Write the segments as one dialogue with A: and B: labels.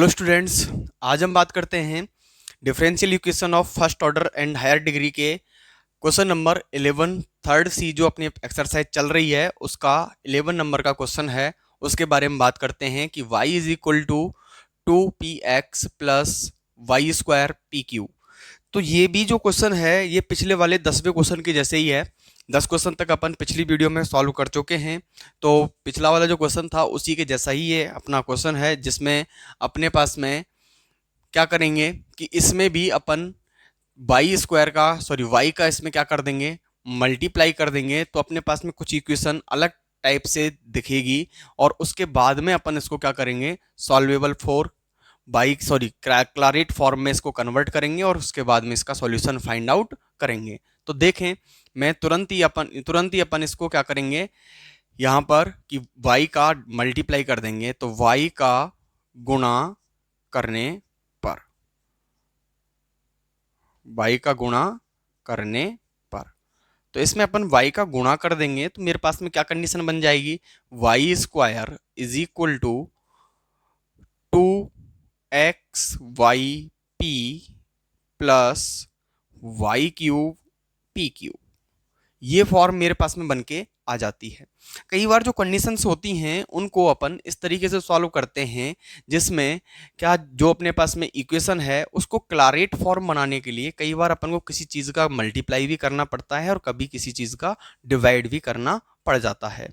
A: Hello students, आज हम बात करते हैं differential equation of first order and higher degree के क्वेश्चन नंबर 11 थर्ड सी जो अपनी एक्सरसाइज चल रही है उसका 11 नंबर का क्वेश्चन है। उसके बारे में बात करते हैं कि y is equal to 2px plus y square p q. तो ये भी जो क्वेश्चन है ये पिछले वाले 10वें क्वेश्चन के जैसे ही है। 10 क्वेश्चन तक अपन पिछली वीडियो में सॉल्व कर चुके हैं। तो पिछला वाला जो क्वेश्चन था उसी के जैसा ही ये अपना क्वेश्चन है, जिसमें अपने पास में क्या करेंगे कि इसमें भी अपन वाई स्क्वायर का वाई का इसमें क्या कर देंगे, मल्टीप्लाई कर देंगे। तो अपने पास में कुछ इक्वेशन अलग टाइप से दिखेगी और उसके बाद में अपन इसको क्या करेंगे, सॉल्वेबल फॉर क्लारेट फॉर्म में इसको कन्वर्ट करेंगे और उसके बाद में इसका सॉल्यूशन फाइंड आउट करेंगे। तो देखें, मैं तुरंत ही अपन इसको क्या करेंगे यहाँ पर कि y का मल्टीप्लाई कर देंगे। तो y का गुणा करने पर y का गुणा करने पर तो इसमें अपन y का गुणा कर देंगे तो मेरे पास में क्या कंडीशन बन जाएगी, y square is equal to 2xyp plus y cube p cube. ये फॉर्म मेरे पास में बनके आ जाती है। कई बार जो कंडीशंस होती हैं उनको अपन इस तरीके से सॉल्व करते हैं जिसमें क्या जो अपने पास में इक्वेशन है उसको क्लारेट फॉर्म बनाने के लिए कई बार अपन को किसी चीज़ का मल्टीप्लाई भी करना पड़ता है और कभी किसी चीज़ का डिवाइड भी करना पड़ जाता है।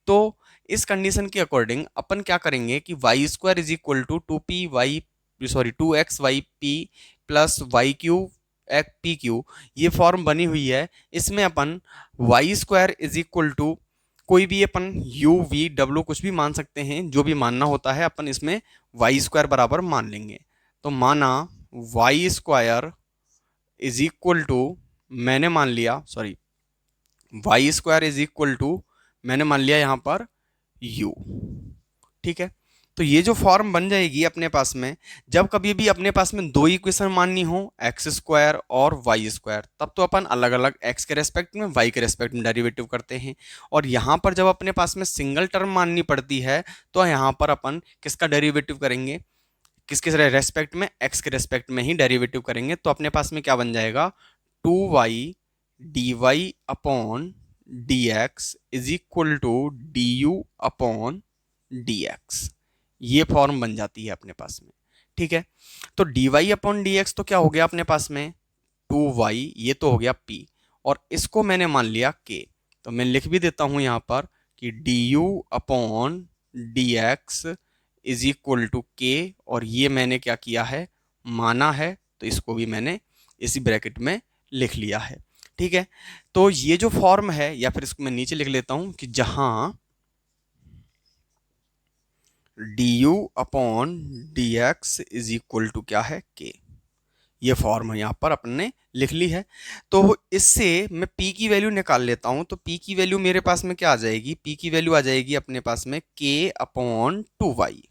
A: तो इस कंडीशन के अकॉर्डिंग अपन क्या करेंगे कि y square is equal to 2xyp plus y cube एक पी क्यू, ये फॉर्म बनी हुई है। इसमें अपन y square is equal to कोई भी अपन यू वी डब्ल्यू कुछ भी मान सकते हैं, जो भी मानना होता है अपन इसमें वाई स्क्वायर बराबर मान लेंगे। तो माना y square is equal to मैंने मान लिया y square is equal to मैंने मान लिया यहाँ पर u। ठीक है, तो ये जो फॉर्म बन जाएगी अपने पास में, जब कभी भी अपने पास में दो इक्वेशन माननी हो एक्स स्क्वायर और वाई स्क्वायर, तब तो अपन अलग अलग एक्स के रेस्पेक्ट में वाई के रेस्पेक्ट में डेरिवेटिव करते हैं। और यहाँ पर जब अपने पास में सिंगल टर्म माननी पड़ती है तो यहाँ पर अपन किसका डेरिवेटिव करेंगे, किसके रेस्पेक्ट में, एक्स के रेस्पेक्ट में ही डेरिवेटिव करेंगे। तो अपने पास में क्या बन जाएगा, 2y d y upon d x is equal to d u upon d x. ये फॉर्म बन जाती है अपने पास में। ठीक है, तो d y upon d x तो क्या हो गया अपने पास में 2y, ये तो हो गया p, और इसको मैंने मान लिया k। तो मैं लिख भी देता हूं यहां पर कि d u upon d x is equal to k, और ये मैंने क्या किया है, माना है, तो इसको भी मैंने इसी ब्रैकेट में लिख लिया है। ठीक है, तो ये जो फॉर्म है, या फिर इसको मैं नीचे लिख लेता हूं कि जहां d u upon d x is equal to क्या है, के, ये फॉर्म यहाँ पर अपन ने लिख ली है। तो इससे मैं p की वैल्यू निकाल लेता हूं। तो p की वैल्यू मेरे पास में क्या आ जाएगी, p की वैल्यू आ जाएगी अपने पास में k अपॉन 2y।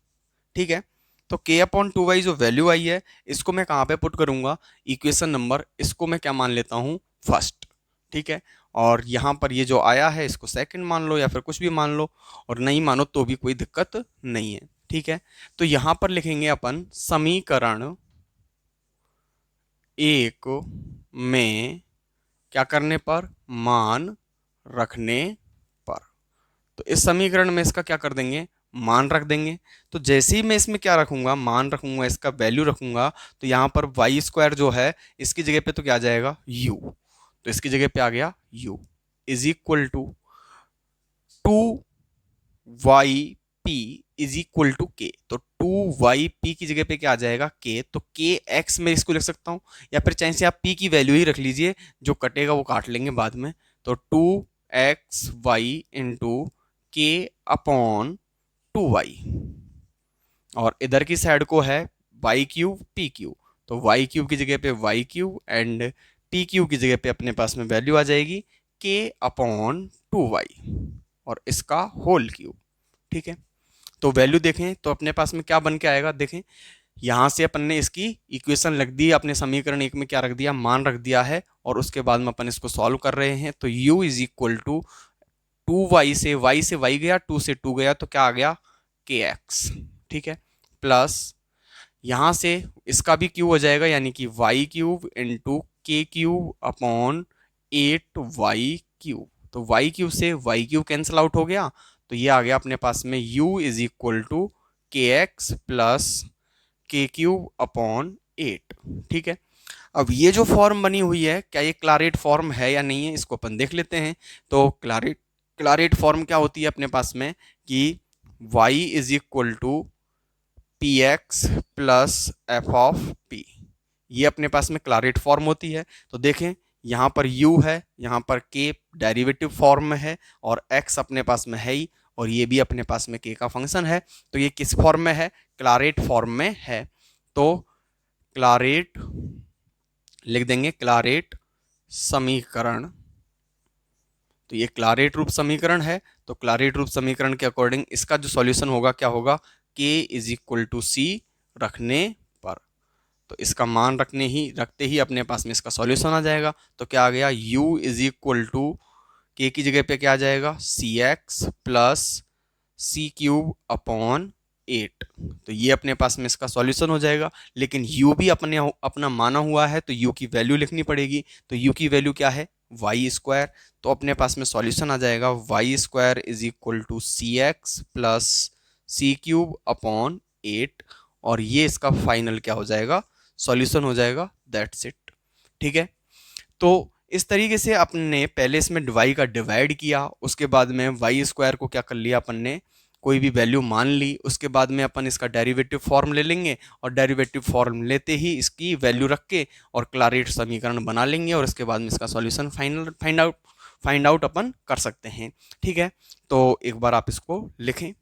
A: ठीक है, तो k अपॉन 2y जो वैल्यू आई है इसको मैं कहाँ पे पुट करूंगा, इक्वेशन नंबर, इसको मैं क्या मान लेता हूँ, फर्स्ट। ठीक है, और यहाँ पर ये जो आया है इसको सेकंड मान लो या फिर कुछ भी मान लो, और नहीं मानो तो भी कोई दिक्कत नहीं है। ठीक है, तो यहाँ पर लिखेंगे अपन समीकरण एक में क्या करने पर, मान रखने पर। तो इस समीकरण में इसका क्या कर देंगे, मान रख देंगे। तो जैसे ही मैं इसमें क्या रखूंगा, मान रखूंगा, इसका वैल्यू रखूंगा, तो यहाँ पर वाई स्क्वायर जो है इसकी जगह पे तो क्या आ जाएगा, u। तो इसकी जगह पे आ गया u is equal to 2yp is equal to k. तो 2yp की जगह पे क्या आ जाएगा, k। तो kx में इसको लिख सकता हूं, या फिर चाहे से आप p की वैल्यू ही रख लीजिए, जो कटेगा वो काट लेंगे बाद में। तो 2xy इंटू के अपॉन 2y, और इधर की साइड को है वाई क्यूब पी क्यूब। तो वाई क्यूब की जगह पे y cube and p cube की जगह पे अपने पास में वैल्यू आ जाएगी के अपॉन 2y और इसका होल क्यूब। ठीक है, तो वैल्यू देखें तो अपने पास में क्या बन के आएगा, देखें यहां से अपन ने इसकी इक्वेशन रख दी, अपने समीकरण एक में क्या रख दिया, मान रख दिया है, और उसके बाद में अपन इसको सॉल्व कर रहे हैं। तो u is equal to 2y से y गया, 2 से 2 गया, तो क्या आ गया kx। ठीक है, प्लस यहाँ से इसका भी क्यूब हो जाएगा, यानी कि वाई क्यूब इंटू के क्यूब अपॉन 8y क्यूब। तो वाई क्यूब से वाई क्यूब कैंसिल आउट हो गया, तो ये आ गया अपने पास में u इज इक्वल टू के एक्स प्लस के क्यूब अपॉन 8। ठीक है, अब ये जो फॉर्म बनी हुई है, क्या ये क्लारेट फॉर्म है या नहीं है, इसको अपन देख लेते हैं। तो क्लारेट फॉर्म क्या होती है अपने पास में कि y is equal to p x plus f of p, ये अपने पास में क्लारेट फॉर्म होती है। तो देखें, यहाँ पर u है, यहाँ पर k डेरिवेटिव फॉर्म में है, और x अपने पास में है ही, और ये भी अपने पास में k का फंक्शन है। तो ये किस फॉर्म में है, क्लारेट फॉर्म में है। तो क्लारेट लिख देंगे, क्लारेट समीकरण। तो ये क्लारेट रूप समीकरण है। तो क्लारेट रूप समीकरण के अकॉर्डिंग इसका जो सॉल्यूशन होगा क्या होगा, k इज इक्वल टू सी रखने पर। तो इसका मान रखते ही अपने पास में इसका सॉल्यूशन आ जाएगा। तो क्या आ गया, u इज इक्वल टू के की जगह पे क्या आ जाएगा, सी x plus c cube upon 8। तो ये अपने पास में इसका सॉल्यूशन हो जाएगा। लेकिन u भी अपना माना हुआ है, तो u की वैल्यू लिखनी पड़ेगी। तो u की वैल्यू क्या है, वाई स्क्वायर। तो अपने पास में सॉल्यूशन आ जाएगा y square is equal to c x plus c cube upon 8, और ये इसका फाइनल क्या हो जाएगा, सॉल्यूशन हो जाएगा। That's it. ठीक है, तो इस तरीके से अपने पहले इसमें वाई का डिवाइड किया, उसके बाद में वाई स्क्वायर को क्या कर लिया अपन ने, कोई भी वैल्यू मान ली, उसके बाद में अपन इसका डेरिवेटिव फॉर्म ले लेंगे, और डेरिवेटिव फॉर्म लेते ही इसकी वैल्यू रख के और क्लारेट समीकरण बना लेंगे, और इसके बाद में इसका सॉल्यूशन फाइंड आउट अपन कर सकते हैं। ठीक है, तो एक बार आप इसको लिखें।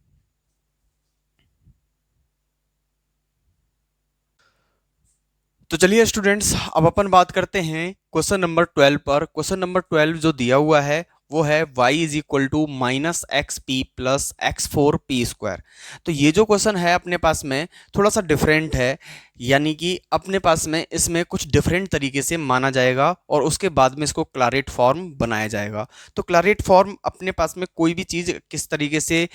A: तो चलिए स्टूडेंट्स, अब अपन बात करते हैं क्वेश्चन नंबर 12 पर। क्वेश्चन नंबर 12 जो दिया हुआ है वो है y is equal to minus x p plus x four p square. तो ये जो क्वेश्चन है अपने पास में थोड़ा सा डिफरेंट है, यानी कि अपने पास में इसमें कुछ डिफरेंट तरीके से माना जाएगा, और उसके बाद में इसको क्लारेट फॉर्म बनाया जाएगा। तो क्लारेट फॉर्म अपने पास में कोई भी चीज़ किस तरीके से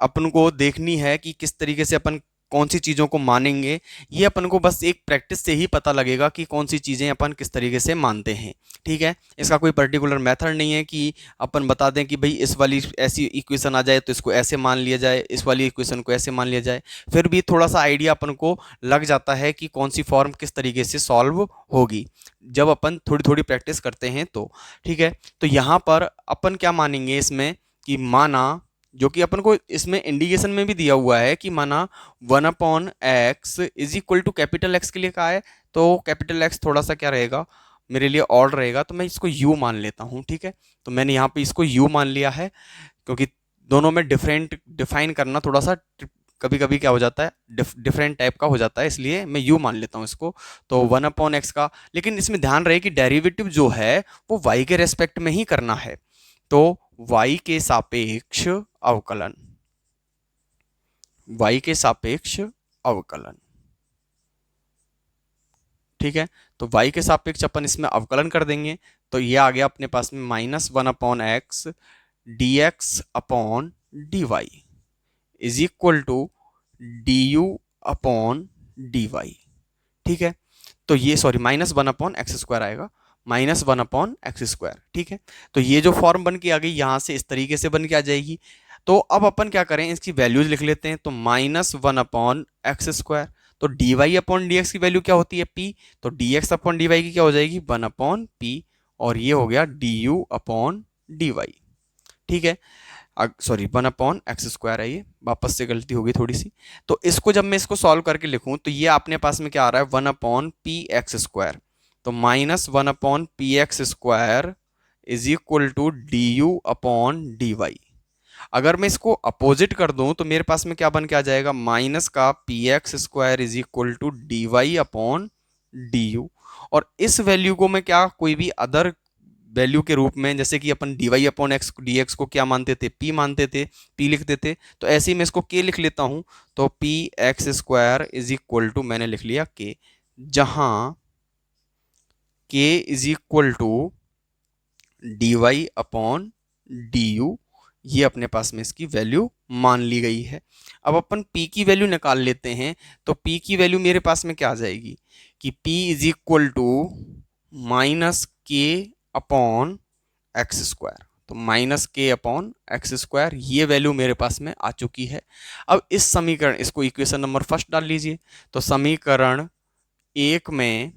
A: अपन को देखनी है, कि किस तरीके से अपन कौन सी चीज़ों को मानेंगे, ये अपन को बस एक प्रैक्टिस से ही पता लगेगा कि कौन सी चीज़ें अपन किस तरीके से मानते हैं। ठीक है, इसका कोई पर्टिकुलर मेथड नहीं है कि अपन बता दें कि भाई इस वाली ऐसी इक्वेशन आ जाए तो इसको ऐसे मान लिया जाए, इस वाली इक्वेशन को ऐसे मान लिया जाए। फिर भी थोड़ा सा आइडिया अपन को लग जाता है कि कौन सी फॉर्म किस तरीके से सॉल्व होगी, जब अपन थोड़ी थोड़ी प्रैक्टिस करते हैं तो। ठीक है, तो यहाँ पर अपन क्या मानेंगे इसमें, कि माना, जो कि अपन को इसमें इंडिकेशन में भी दिया हुआ है कि माना 1/x is equal to capital x के लिए कहा है, तो कैपिटल एक्स थोड़ा सा क्या रहेगा मेरे लिए ऑड रहेगा, तो मैं इसको u मान लेता हूँ। ठीक है, तो मैंने यहाँ पे इसको u मान लिया है, क्योंकि दोनों में डिफरेंट डिफाइन करना थोड़ा सा कभी कभी क्या हो जाता है, डिफरेंट टाइप का हो जाता है, इसलिए मैं u मान लेता हूँ इसको। तो 1/x का, लेकिन इसमें ध्यान रहे कि डेरिवेटिव जो है वो y के रेस्पेक्ट में ही करना है। तो y के सापेक्ष अवकलन, y के सापेक्ष अवकलन। ठीक है, तो y के सापेक्ष अपन इसमें अवकलन कर देंगे। तो ये आ गया अपने पास में -1/x dx upon dy is equal to du upon dy। ठीक है, तो ये सॉरी -1/x² आएगा, -1/x²। ठीक है, तो ये जो फॉर्म बन के आ गई यहां से इस तरीके से बन के आ जाएगी। तो अब अपन क्या करें, इसकी वैल्यूज लिख लेते हैं। तो -1/x², तो dy अपॉन dx की वैल्यू क्या होती है, p। तो dx अपॉन dy की क्या हो जाएगी, 1/p, और ये हो गया du अपॉन dy। ठीक है, सॉरी 1/x² है, ये वापस से गलती होगी थोड़ी सी। तो इसको जब मैं इसको सॉल्व करके लिखूं तो ये अपने पास में क्या आ रहा है, 1/px²। तो -1/px² is equal to du upon dy। अगर मैं इसको अपोजिट कर दूं तो मेरे पास में क्या बन के आ जाएगा, माइनस का px² is equal to dy upon du। और इस वैल्यू को मैं क्या कोई भी अदर वैल्यू के रूप में, जैसे कि अपन dy अपॉन एक्स dx को क्या मानते थे, p मानते थे, p लिखते थे, तो ऐसे ही मैं इसको k लिख लेता हूं। तो px² इज इक्वल टू मैंने लिख लिया k, जहां k is equal to dy upon du ये अपने पास में इसकी वैल्यू मान ली गई है। अब अपन p की वैल्यू निकाल लेते हैं, तो p की वैल्यू मेरे पास में क्या आ जाएगी कि p is equal to minus k upon x square. तो minus k upon x square, ये वैल्यू मेरे पास में आ चुकी है। अब इस समीकरण, इसको इक्वेशन नंबर फर्स्ट डाल लीजिए। तो समीकरण एक में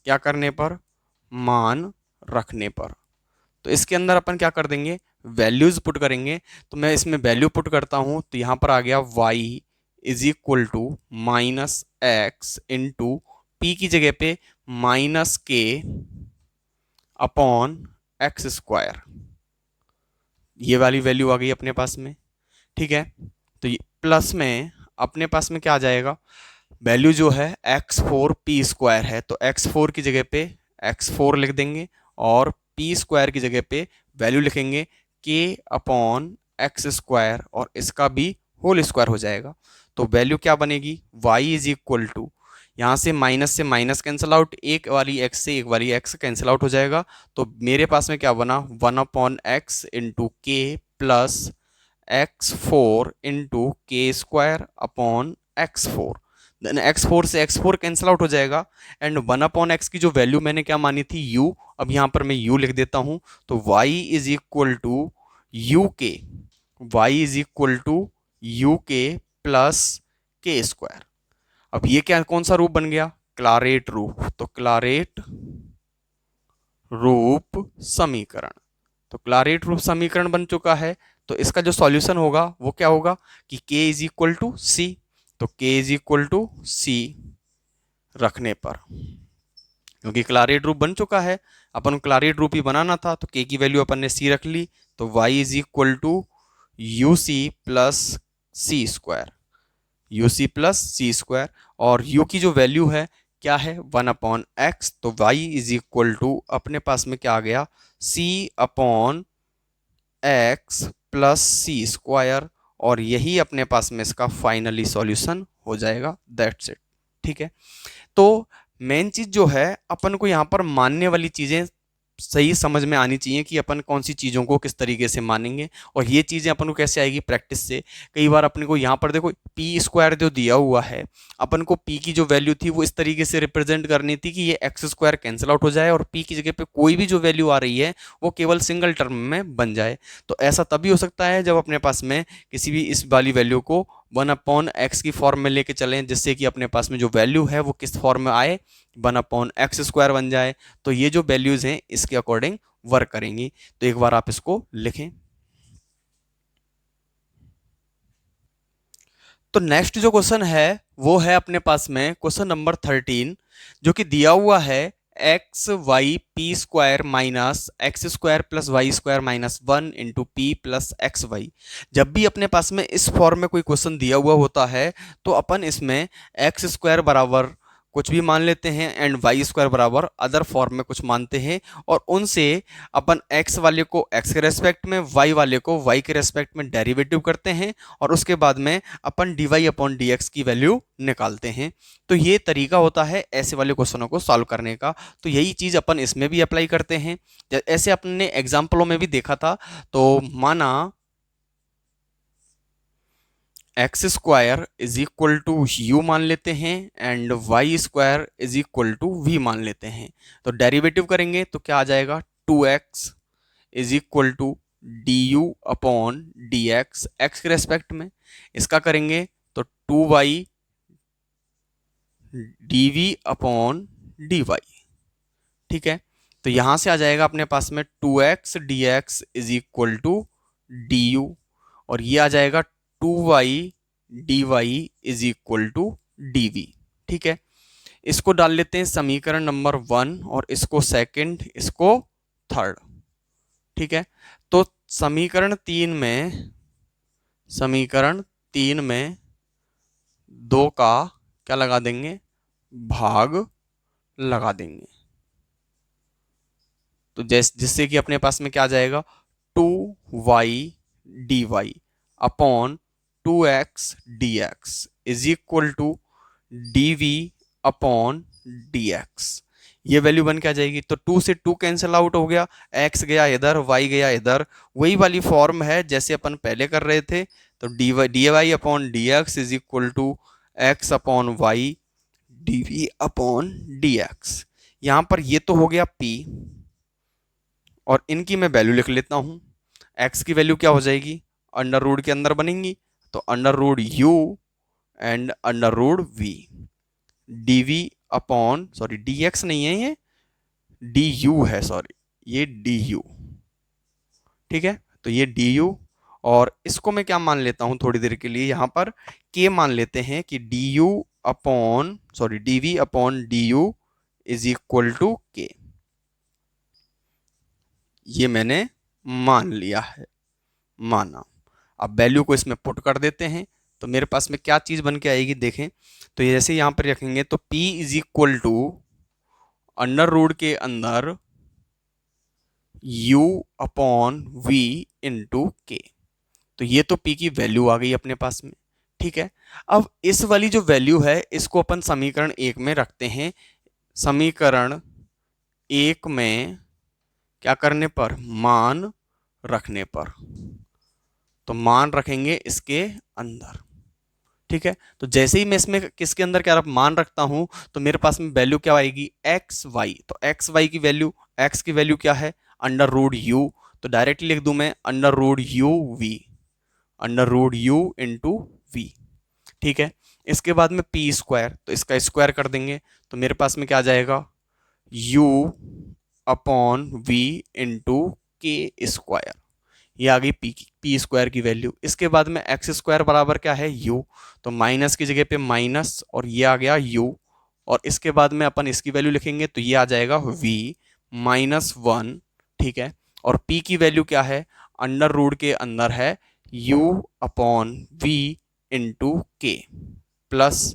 A: क्या करने पर, मान रखने पर, तो इसके अंदर अपन क्या कर देंगे, वैल्यूज पुट करेंगे। तो मैं इसमें वैल्यू पुट करता हूं, तो यहां पर आ गया y is equal to minus x into p की जगह पे minus k upon x square, ये वाली वैल्यू आ गई अपने पास में। ठीक है, तो ये प्लस में अपने पास में क्या आ जाएगा, वैल्यू जो है एक्स फोर पी स्क्वायर है, तो एक्स फोर की जगह पे एक्स फोर लिख देंगे और पी स्क्वायर की जगह पे वैल्यू लिखेंगे के अपॉन एक्स स्क्वायर, और इसका भी होल स्क्वायर हो जाएगा। तो वैल्यू क्या बनेगी, y इज इक्वल टू, यहाँ से माइनस कैंसिल आउट, एक वाली x से एक वाली x कैंसिल आउट हो जाएगा। तो मेरे पास में क्या बना, one upon x into k plus x four into k square upon x four. Then x four से एक्स फोर कैंसिल आउट हो जाएगा, एंड वन अपॉन एक्स की जो वैल्यू मैंने क्या मानी थी, u, अब यहां पर मैं u लिख देता हूं। तो y is equal to u k, y is equal to u k plus k square. अब ये क्या, कौन सा रूप बन गया, क्लारेट रूप। तो क्लारेट रूप समीकरण, तो क्लारेट रूप समीकरण बन चुका है। तो इसका जो सॉल्यूशन होगा वो क्या होगा कि k इज इक्वल टू सी। तो k इज इक्वल टू सी रखने पर, क्योंकि क्लारेट रूप बन चुका है, अपन को क्लारेट रूप ही बनाना था, तो k की वैल्यू अपन ने c रख ली। तो y is equal to u c plus c square, u c plus c square, और u की जो वैल्यू है क्या है, वन अपॉन एक्स। तो y इज इक्वल टू अपने पास में क्या आ गया, c upon x plus c square, और यही अपने पास में इसका फाइनली सॉल्यूशन हो जाएगा, दैट्स इट। ठीक है, तो मेन चीज जो है, अपन को यहाँ पर मानने वाली चीजें सही समझ में आनी चाहिए कि अपन कौन सी चीजों को किस तरीके से मानेंगे, और ये चीजें अपन को कैसे आएगी, प्रैक्टिस से। कई बार अपने को यहाँ पर देखो पी स्क्वायर जो दिया हुआ है, अपन को पी की जो वैल्यू थी वो इस तरीके से रिप्रेजेंट करनी थी कि ये एक्स स्क्वायर कैंसिल आउट हो जाए और पी की जगह पे कोई भी जो वैल्यू आ रही है वो केवल सिंगल टर्म में बन जाए। तो ऐसा तभी हो सकता है जब अपने पास में किसी भी इस वाली वैल्यू को वन अपॉन एक्स की फॉर्म में लेके चलें, जिससे कि अपने पास में जो वैल्यू है वो किस फॉर्म में आए, वन अपॉन एक्स स्क्वायर बन जाए। तो ये जो वैल्यूज हैं इसके अकॉर्डिंग वर्क करेंगी। तो एक बार आप इसको लिखें। तो नेक्स्ट जो क्वेश्चन है वो है अपने पास में क्वेश्चन नंबर 13, जो कि दिया हुआ है x y p square minus x square plus y square minus one into p plus x y. जब भी अपने पास में इस फॉर्म में कोई क्वेश्चन दिया हुआ होता है, तो अपन इसमें एक्स स्क्वायर बराबर कुछ भी मान लेते हैं एंड वाई स्क्वायर बराबर अदर फॉर्म में कुछ मानते हैं, और उनसे अपन एक्स वाले को एक्स के रेस्पेक्ट में, वाई वाले को वाई के रेस्पेक्ट में डेरिवेटिव करते हैं, और उसके बाद में अपन d y upon d x की वैल्यू निकालते हैं। तो ये तरीका होता है ऐसे वाले क्वेश्चनों को सॉल्व करने का। तो यही चीज़ अपन इसमें भी अप्लाई करते हैं। ऐसे अपने एग्जाम्पलों में भी देखा था। तो माना x square is equal to u मान लेते हैं and y square is equal to v मान लेते हैं। तो डेरिवेटिव करेंगे तो क्या आ जाएगा, two x is equal to d u upon d x, x के रेस्पेक्ट में। इसका करेंगे तो two y d v upon d y. ठीक है, तो यहां से आ जाएगा अपने पास में two x d x is equal to d u, और ये आ जाएगा two y d y is equal to d v. ठीक है, इसको डाल लेते हैं समीकरण नंबर वन, और इसको सेकंड, इसको थर्ड। ठीक है, तो समीकरण तीन में दो का क्या लगा देंगे, भाग लगा देंगे। तो जिससे कि अपने पास में क्या आ जाएगा, two y d y upon two x d x is equal to d v upon d x. ये वैल्यू बन के आ जाएगी। तो 2 से 2 कैंसिल आउट हो गया, x गया इधर, y गया इधर, वही वाली फॉर्म है जैसे अपन पहले कर रहे थे। तो dy y upon d x is equal to x upon y dv upon dx। यहां पर ये तो हो गया p, और इनकी मैं वैल्यू लिख लेता हूं। x की वैल्यू क्या हो जाएगी, अंडर रूट के अंदर बनेंगी, तो under root u and under root v, dv upon, sorry dx नहीं है ये, du है, सॉरी ये du, ठीक है। तो ये du, और इसको मैं क्या मान लेता हूं थोड़ी देर के लिए, यहां पर k मान लेते हैं कि du upon, sorry dv upon du is equal to k। ये मैंने मान लिया है, माना। अब वैल्यू को इसमें पुट कर देते हैं, तो मेरे पास में क्या चीज बन के आएगी देखें। तो ये जैसे यहां पर रखेंगे तो p is equal to under root के अंदर u अपॉन v इंटू के। तो ये तो p की वैल्यू आ गई अपने पास में, ठीक है। अब इस वाली जो वैल्यू है इसको अपन समीकरण 1 में रखते हैं। समीकरण 1 में क्या करने पर, मान रखने पर, तो मान रखेंगे इसके अंदर, ठीक है। तो जैसे ही मैं इसमें किसके अंदर क्या मान रखता हूं, तो मेरे पास में वैल्यू क्या आएगी, एक्स वाई। तो एक्स वाई की वैल्यू, एक्स की वैल्यू क्या है, अंडर रूट यू, तो डायरेक्टली लिख दूं मैं under root u v, under root u into v, ठीक है। इसके बाद में पी स्क्वायर, तो इसका स्क्वायर कर देंगे, तो मेरे पास में क्या आ जाएगा, you upon v into k square. ये आ गई पी स्क्वायर की वैल्यू। इसके बाद में एक्स स्क्वायर बराबर क्या है, यू, तो माइनस की जगह पे माइनस, और ये आ गया यू, और इसके बाद में अपन इसकी वैल्यू लिखेंगे तो ये आ जाएगा वी माइनस वन, ठीक है। और p की वैल्यू क्या है, अंडर रूट के अंदर है u upon v into k, plus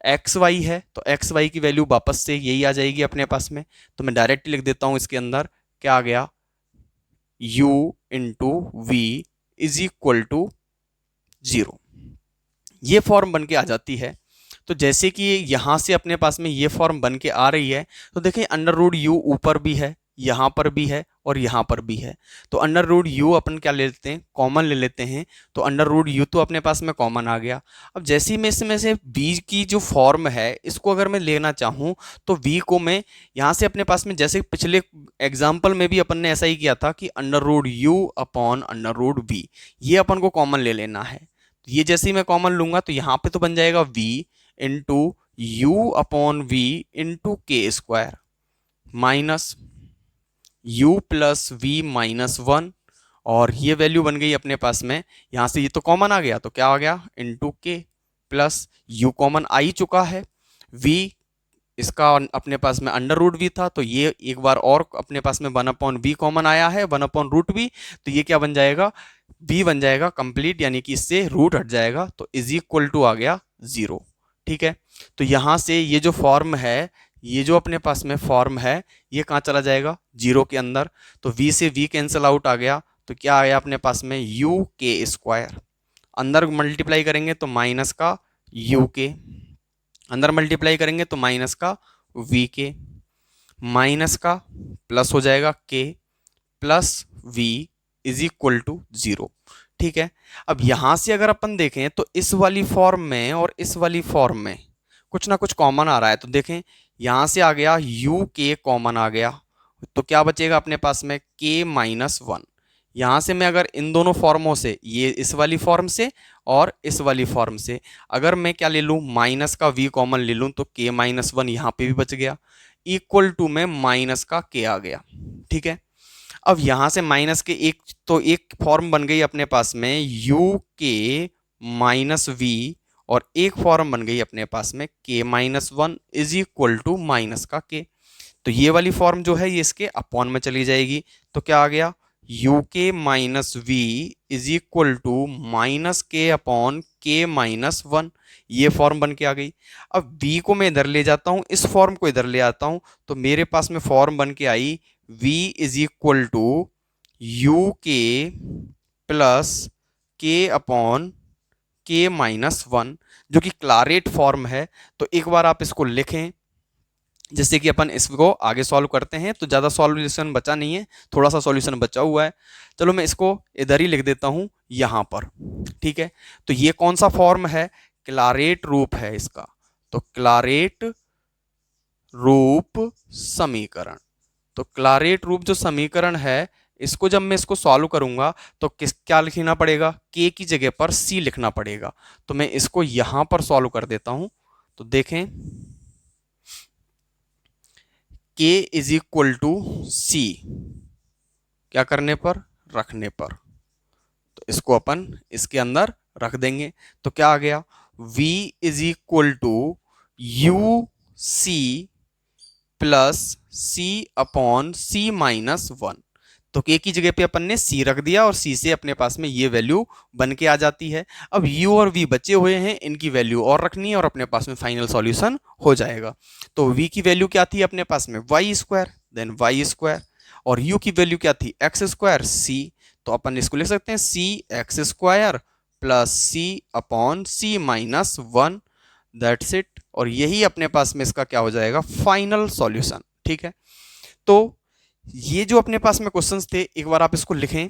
A: x Y है, तो एक्स वाई की वैल्यू वापस से यही आ जाएगी अपने पास में। तो मैं डायरेक्ट लिख देता हूं इसके अंदर क्या आ गया, u into v is equal to 0। ये फॉर्म बन के आ जाती है। तो जैसे कि यहां से अपने पास में ये फॉर्म बन के आ रही है, तो देखिए अंडर रूट यू ऊपर भी है, यहां पर भी है, और यहां पर भी है। तो अंडर रूट यू अपन क्या ले लेते हैं, कॉमन ले लेते हैं। तो अंडर रूट यू तो अपने पास में कॉमन आ गया। अब जैसे ही मैं इसमें से v की जो फॉर्म है इसको अगर मैं लेना चाहूं, तो v को मैं यहां से अपने पास में, जैसे पिछले एग्जाम्पल में भी अपन ने ऐसा ही किया था कि under root u upon under root v, ये अपन को कॉमन ले लेना है। ये जैसे ही मैं कॉमन लूंगा तो यहां पे तो बन जाएगा v into u upon v into k square minus u plus v minus one, और ये वैल्यू बन गई अपने पास में। यहां से ये तो कॉमन आ गया, तो क्या आ गया, into k, plus u common आ ही चुका है, v इसका अपने पास में अंडर रूट वी था, तो ये एक बार और अपने पास में 1/v कॉमन आया है, 1/√v, तो ये क्या बन जाएगा, v बन जाएगा कंप्लीट, यानी कि इससे रूट हट जाएगा, तो इज इक्वल टू आ गया 0, ठीक है। तो यहां से ये जो फॉर्म है, ये जो अपने पास में फॉर्म है, ये कहां चला जाएगा, 0 के अंदर। तो v से v कैंसिल आउट आ गया, तो क्या आया अपने पास में, u के स्क्वायर, अंदर मल्टीप्लाई करेंगे तो माइनस का u के, अंदर मल्टीप्लाई करेंगे तो माइनस का v के, माइनस का प्लस हो जाएगा k, plus v is equal to 0, ठीक है। अब यहां से अगर अपन देखें तो इस वाली फॉर्म में और इस वाली फॉर्म में कुछ ना कुछ कॉमन आ रहा है। तो देखें यहां से आ गया u k कॉमन आ गया, तो क्या बचेगा अपने पास में, k माइनस वन। यहां से मैं अगर इन दोनों फॉर्मों से, ये इस वाली फॉर्म से और इस वाली फॉर्म से अगर मैं क्या ले लूं, माइनस का v कॉमन ले लूं, तो k माइनस वन यहां पर भी बच गया, इक्वल टू में माइनस का k आ गया, ठीक है। अब यहां से माइनस के एक फॉर्म बन गई अपने पास में u के माइनस वी, और एक फॉर्म बन गई अपने पास में k minus one is equal to minus का k। तो ये वाली फॉर्म जो है ये इसके अपॉन में चली जाएगी, तो क्या आ गया, u k minus v is equal to minus k upon k minus one, ये फॉर्म बन के आ गई। अब v को मैं इधर ले जाता हूं, इस फॉर्म को इधर ले आता हूं, तो मेरे पास में फॉर्म बन के आई v is equal to u k plus k upon k minus one, जो कि क्लारेट फॉर्म है। तो एक बार आप इसको लिखें, जिससे कि अपन इसको आगे सॉल्व करते हैं। तो ज़्यादा सॉल्यूशन बचा नहीं है, थोड़ा सा सॉल्यूशन बचा हुआ है। चलो मैं इसको इधर ही लिख देता हूँ यहाँ पर, ठीक है। तो ये कौन सा फॉर्म है, क्लारेट रूप है इसका। तो क्लारेट रूप समीकरण, तो क्लारेट रूप जो समीकरण है, इसको जब मैं इसको सॉल्व करूंगा तो किस क्या लिखना पड़ेगा, के की जगह पर सी लिखना पड़ेगा। तो मैं इसको यहां पर सॉल्व कर देता हूं। तो देखें, के इज इक्वल टू सी, क्या करने पर, रखने पर। तो इसको अपन इसके अंदर रख देंगे। तो क्या आ गया, V is equal to u c plus c upon c minus one. तो के की जगह पे अपन ने सी रख दिया और सी से अपने पास में ये वैल्यू बन के आ जाती है। अब u और v बचे हुए हैं, इनकी वैल्यू और रखनी है और अपने पास में फाइनल सॉल्यूशन हो जाएगा। तो v की वैल्यू क्या थी अपने पास में, y square, then y square, और u की वैल्यू क्या थी, एक्स स्क्वायर सी। तो अपन इसको लिख सकते हैं c x square plus c upon c minus one, that's it. और यही अपने पास में इसका क्या हो जाएगा, फाइनल सॉल्यूशन, ठीक है। तो ये जो अपने पास में क्वेश्चंस थे, एक बार आप इसको लिखें।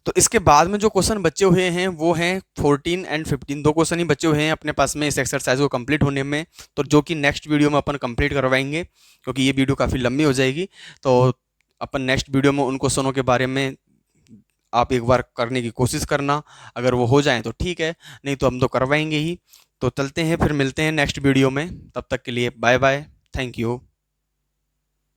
A: तो इसके बाद में जो क्वेश्चन बचे हुए हैं वो हैं 14 एंड 15, दो क्वेश्चन ही बचे हुए हैं अपने पास में इस एक्सरसाइज को कंप्लीट होने में। तो जो कि नेक्स्ट वीडियो में अपन कंप्लीट करवाएंगे, क्योंकि ये वीडियो काफ़ी लंबी हो जाएगी। तो अपन नेक्स्ट वीडियो में उन क्वेश्चनों के बारे में आप एक बार करने की कोशिश करना, अगर वो हो जाए तो ठीक है, नहीं तो हम तो करवाएंगे ही। तो चलते हैं, फिर मिलते हैं नेक्स्ट वीडियो में, तब तक के लिए बाय बाय, थैंक यू।